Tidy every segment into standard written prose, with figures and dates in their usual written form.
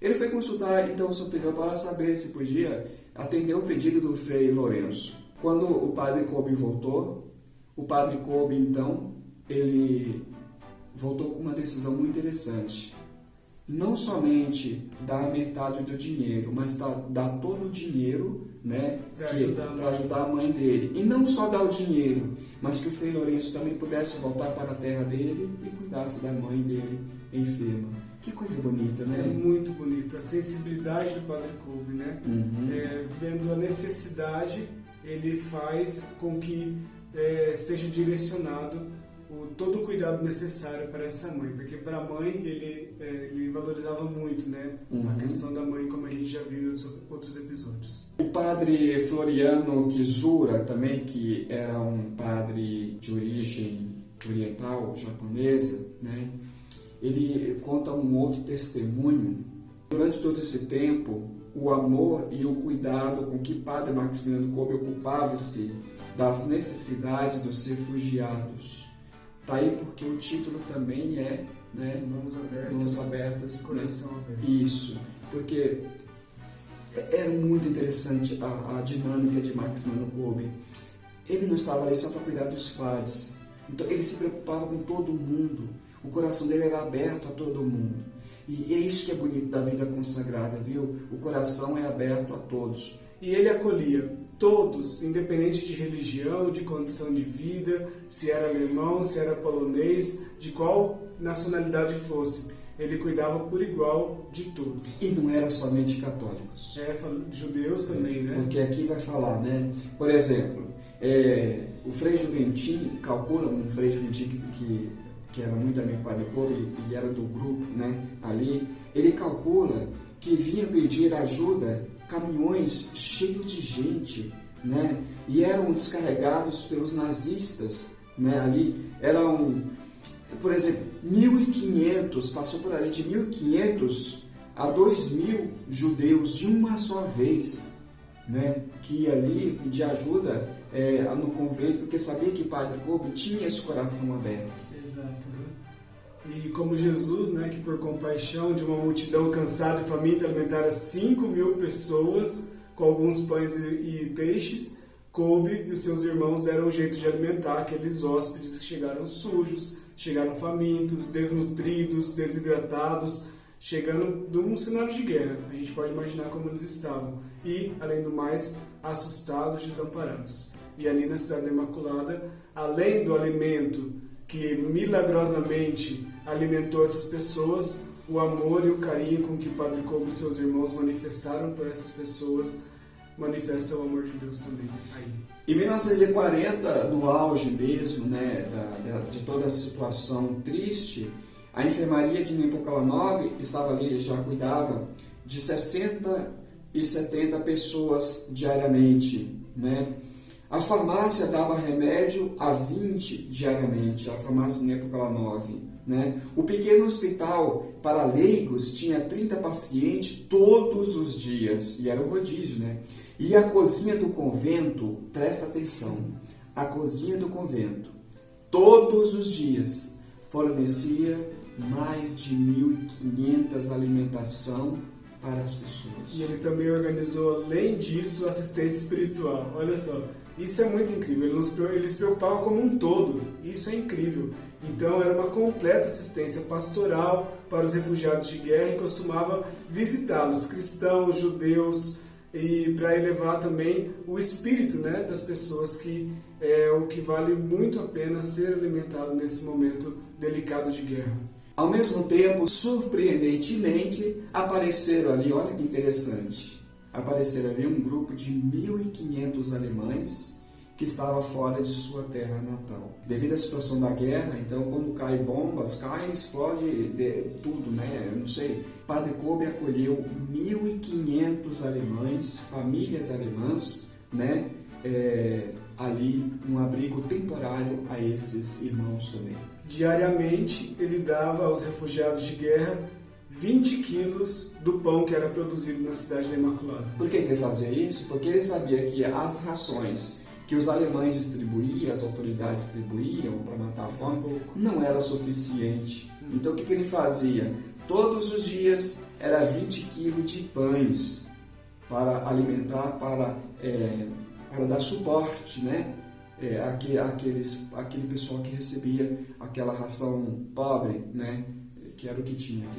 Ele foi consultar então o superior para saber se podia atender o pedido do Frei Lourenço. Quando o padre Kolbe voltou, o padre Kolbe então, ele voltou com uma decisão muito interessante. Não somente dar metade do dinheiro, mas dar todo o dinheiro, né, para ajudar a mãe dele. E não só dar o dinheiro, mas que o Frei Lourenço também pudesse voltar para a terra dele e cuidasse da mãe dele enferma. Que coisa bonita, né? É muito bonito. A sensibilidade do padre Kolbe, né? Vendo a necessidade, ele faz com que seja direcionado todo o cuidado necessário para essa mãe, porque para a mãe ele valorizava muito, né, a questão da mãe, como a gente já viu em outros episódios. O padre Floriano Kizura também, que era um padre de origem oriental, japonesa, né, ele conta um outro testemunho. Durante todo esse tempo, o amor e o cuidado com que padre Maximiliano Kolbe ocupava-se das necessidades dos refugiados. Tá aí porque o título também é, né, Mãos abertas, coração, né? aberto. Isso, porque era muito interessante a dinâmica de Maximiliano Kolbe. Ele não estava ali só para cuidar dos frades, então ele se preocupava com todo mundo, o coração dele era aberto a todo mundo. E é isso que é bonito da vida consagrada, viu? O coração é aberto a todos. E ele acolhia todos, independente de religião, de condição de vida, se era alemão, se era polonês, de qual nacionalidade fosse. Ele cuidava por igual de todos. E não era somente católicos. Judeus também, né? Porque aqui vai falar, né? Por exemplo, o Frei Juventin calcula, um Frei Juventin que era muito amigo do padre Kolbe e era do grupo, né? Ali, ele calcula que vinha pedir ajuda caminhões cheios de gente, né? E eram descarregados pelos nazistas, né? Ali eram, por exemplo, 1.500, passou por ali de 1.500 a 2.000 judeus de uma só vez, né? Que ia ali pedir ajuda no convento, porque sabia que o padre Kolbe tinha esse coração aberto. Exato. E como Jesus, né, que por compaixão de uma multidão cansada e faminta alimentara 5.000 pessoas com alguns pães e peixes, Kolbe e os seus irmãos deram um jeito de alimentar aqueles hóspedes que chegaram sujos, chegaram famintos, desnutridos, desidratados, chegando de um cenário de guerra. A gente pode imaginar como eles estavam. E, além do mais, assustados, desamparados. E ali na Cidade da Imaculada, além do alimento que milagrosamente alimentou essas pessoas, o amor e o carinho com que Padre Kolbe e seus irmãos manifestaram por essas pessoas manifesta o amor de Deus também aí. Em 1940, no auge mesmo, né, de toda a situação triste, a enfermaria de Nepomuceno estava ali, já cuidava de 60 e 70 pessoas diariamente, né? A farmácia dava remédio a 20 diariamente, a farmácia de Nepomuceno, né? O pequeno hospital para leigos tinha 30 pacientes todos os dias, e era o rodízio, né? E a cozinha do convento, presta atenção, a cozinha do convento, todos os dias, fornecia mais de 1.500 alimentação para as pessoas. E ele também organizou, além disso, assistência espiritual. Olha só, isso é muito incrível. Ele se preocupava como um todo. Isso é incrível. Então, era uma completa assistência pastoral para os refugiados de guerra e costumava visitá-los, cristãos, judeus, e para elevar também o espírito, né, das pessoas, que é o que vale muito a pena ser alimentado nesse momento delicado de guerra. Ao mesmo tempo, surpreendentemente, apareceram ali, olha que interessante, apareceram ali um grupo de 1.500 alemães que estava fora de sua terra natal. Devido à situação da guerra, então, quando caem bombas, explode tudo, né? Eu não sei. Padre Kolbe acolheu 1.500 alemães, famílias alemãs, né? Ali, um abrigo temporário a esses irmãos também. Diariamente, ele dava aos refugiados de guerra 20 quilos do pão que era produzido na Cidade da Imaculada. Por que ele fazia isso? Porque ele sabia que as rações que os alemães distribuíam, as autoridades distribuíam para matar a fome, não era suficiente. Então o que ele fazia? Todos os dias era 20 quilos de pães para alimentar, para dar suporte, né? Aquele pessoal que recebia aquela ração pobre, né? Que era o que tinha.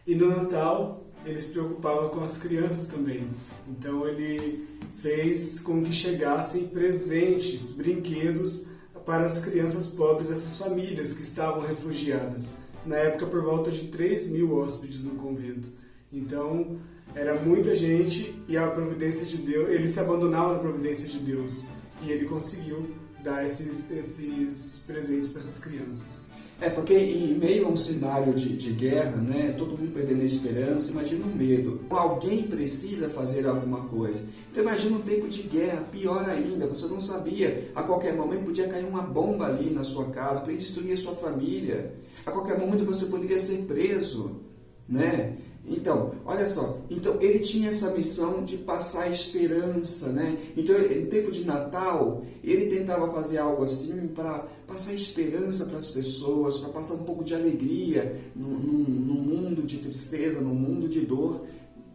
E no Natal, ele se preocupava com as crianças também. Então ele fez com que chegassem presentes, brinquedos para as crianças pobres dessas famílias que estavam refugiadas. Na época, por volta de 3.000 hóspedes no convento. Então, era muita gente e a providência de Deus, ele se abandonava na providência de Deus. E ele conseguiu dar esses presentes para essas crianças. Porque em meio a um cenário de guerra, né, todo mundo perdendo a esperança, imagina o medo. Alguém precisa fazer alguma coisa. Então imagina um tempo de guerra, pior ainda, você não sabia, a qualquer momento podia cair uma bomba ali na sua casa, para destruir a sua família. A qualquer momento você poderia ser preso, né? Então, olha só, ele tinha essa missão de passar esperança, né? Então, no tempo de Natal, ele tentava fazer algo assim para passar esperança para as pessoas, para passar um pouco de alegria no mundo de tristeza, no mundo de dor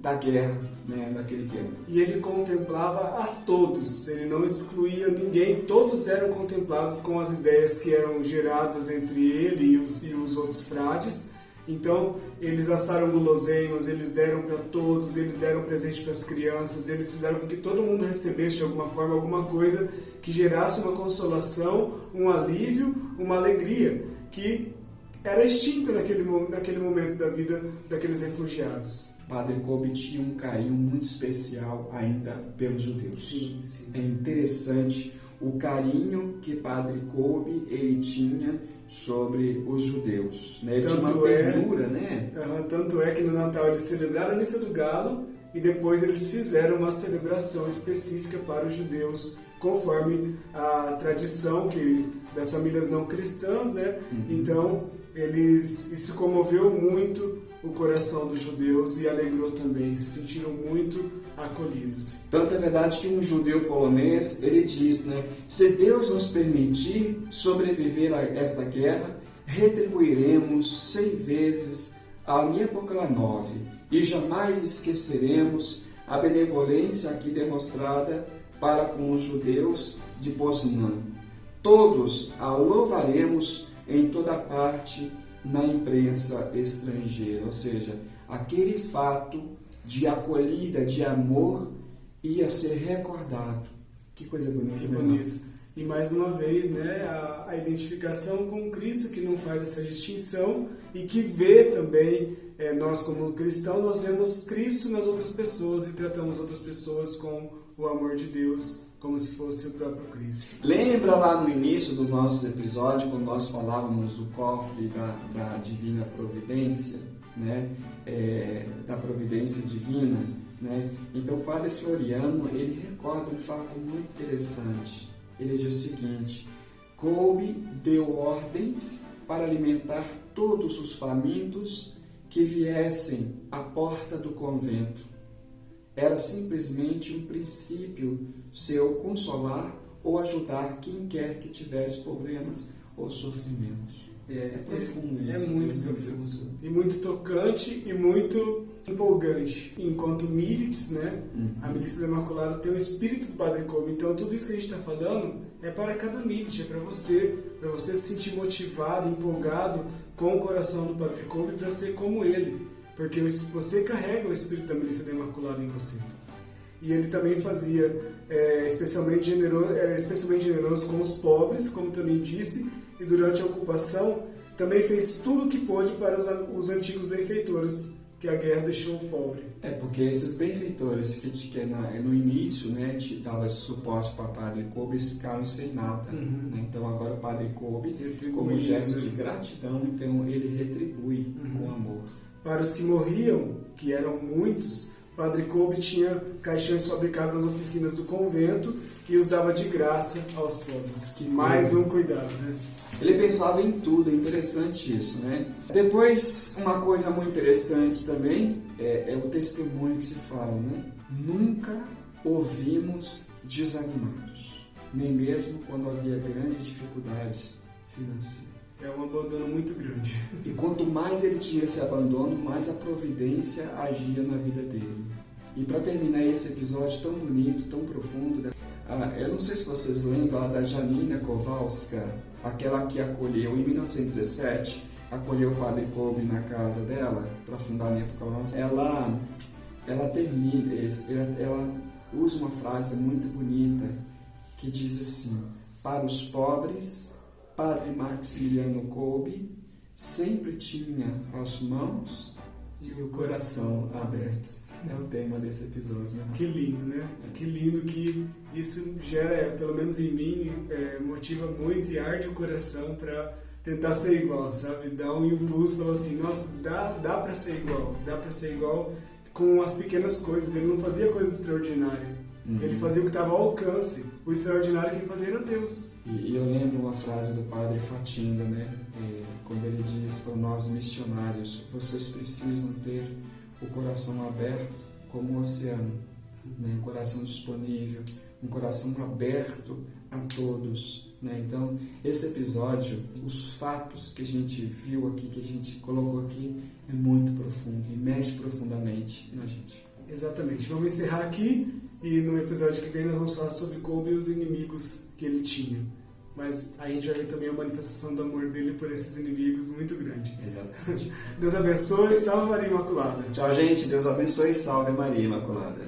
da guerra, né, naquele tempo. E ele contemplava a todos, ele não excluía ninguém, todos eram contemplados com as ideias que eram geradas entre ele e os outros frades. Então, eles assaram guloseimas, eles deram para todos, eles deram presente para as crianças, eles fizeram com que todo mundo recebesse de alguma forma alguma coisa que gerasse uma consolação, um alívio, uma alegria, que era extinta naquele momento da vida daqueles refugiados. Padre Kolbe tinha um carinho muito especial ainda pelos judeus. Sim, sim. É interessante o carinho que Padre Kolbe ele tinha sobre os judeus, né? Ele tinha uma ternura, né? Tanto é que no Natal eles celebraram a Missa do Galo e depois eles fizeram uma celebração específica para os judeus, conforme a tradição das famílias não cristãs, né? Então, isso comoveu muito o coração dos judeus e alegrou também, se sentiram muito acolhidos. Tanto é verdade que um judeu polonês, ele diz, né, se Deus nos permitir sobreviver a esta guerra, retribuiremos 100 vezes a Niepokalanów e jamais esqueceremos a benevolência aqui demonstrada para com os judeus de Poznan. Todos a louvaremos em toda parte na imprensa estrangeira, ou seja, aquele fato de acolhida, de amor, ia ser recordado. Que coisa bonita. Que bonito. E mais uma vez, né, a identificação com Cristo, que não faz essa distinção e que vê também, nós como cristãos, nós vemos Cristo nas outras pessoas e tratamos outras pessoas com o amor de Deus, como se fosse o próprio Cristo. Lembra lá no início dos nossos episódios, quando nós falávamos do cofre da Divina Providência, né? Da Providência Divina, né? Então o Padre Floriano, ele recorda um fato muito interessante. Ele diz o seguinte: Kolbe deu ordens para alimentar todos os famintos que viessem à porta do convento. Era simplesmente um princípio seu consolar ou ajudar quem quer que tivesse problemas ou sofrimentos. É profundo isso. É muito profundo. E muito tocante e muito empolgante. Enquanto Militz, né, a Milícia da Imaculada tem o espírito do Padre Kolbe. Então tudo isso que a gente está falando é para cada Militz, é para você se sentir motivado, empolgado com o coração do Padre Kolbe para ser como ele. Porque você carrega o espírito da Milícia da Imaculada em você. E ele também fazia, era especialmente generoso com os pobres, como também disse, e durante a ocupação também fez tudo o que pôde para os antigos benfeitores que a guerra deixou pobre. Porque esses benfeitores que no início, né, dava esse suporte para o Padre Kolbe, eles ficaram sem nada. Né? Então agora o Padre Kolbe, como um gesto de gratidão, então ele retribui com amor. Para os que morriam, que eram muitos, Padre Kolbe tinha caixões fabricados nas oficinas do convento e os dava de graça aos pobres. Mais um cuidado, né? Ele pensava em tudo, é interessante isso, né? Depois, uma coisa muito interessante também é o testemunho que se fala, né? Nunca ouvimos desanimados, nem mesmo quando havia grandes dificuldades financeiras. É um abandono muito grande. E quanto mais ele tinha esse abandono, mais a providência agia na vida dele. E para terminar esse episódio tão bonito, tão profundo, eu não sei se vocês lembram da Janina Kowalska, aquela que acolheu em 1917, acolheu o Padre Kolbe na casa dela para fundar a Nepomuceno Lawrence. Ela termina, ela usa uma frase muito bonita que diz assim: para os pobres, Padre Maximiliano Kolbe sempre tinha as mãos e o coração aberto. É o tema desse episódio, né? Que lindo, né? Que lindo que isso gera, pelo menos em mim, motiva muito e arde o coração para tentar ser igual, sabe? Dá um impulso, falar assim, nossa, dá para ser igual com as pequenas coisas. Ele não fazia coisas extraordinárias. Ele fazia o que estava ao alcance. O extraordinário que ele fazia era Deus. E eu lembro uma frase do Padre Fatinga, né? Quando ele diz para nós missionários: vocês precisam ter o coração aberto como o oceano, né? Um coração disponível, um coração aberto a todos, né? Então, esse episódio, os fatos que a gente viu aqui, que a gente colocou aqui, é muito profundo e mexe profundamente na gente. Exatamente. Vamos encerrar aqui e no episódio que vem nós vamos falar sobre Kolbe e os inimigos que ele tinha. Mas aí a gente vai ver também a manifestação do amor dele por esses inimigos muito grande. Exatamente. Deus abençoe e salve Maria Imaculada. Tchau, gente. Deus abençoe e salve Maria Imaculada.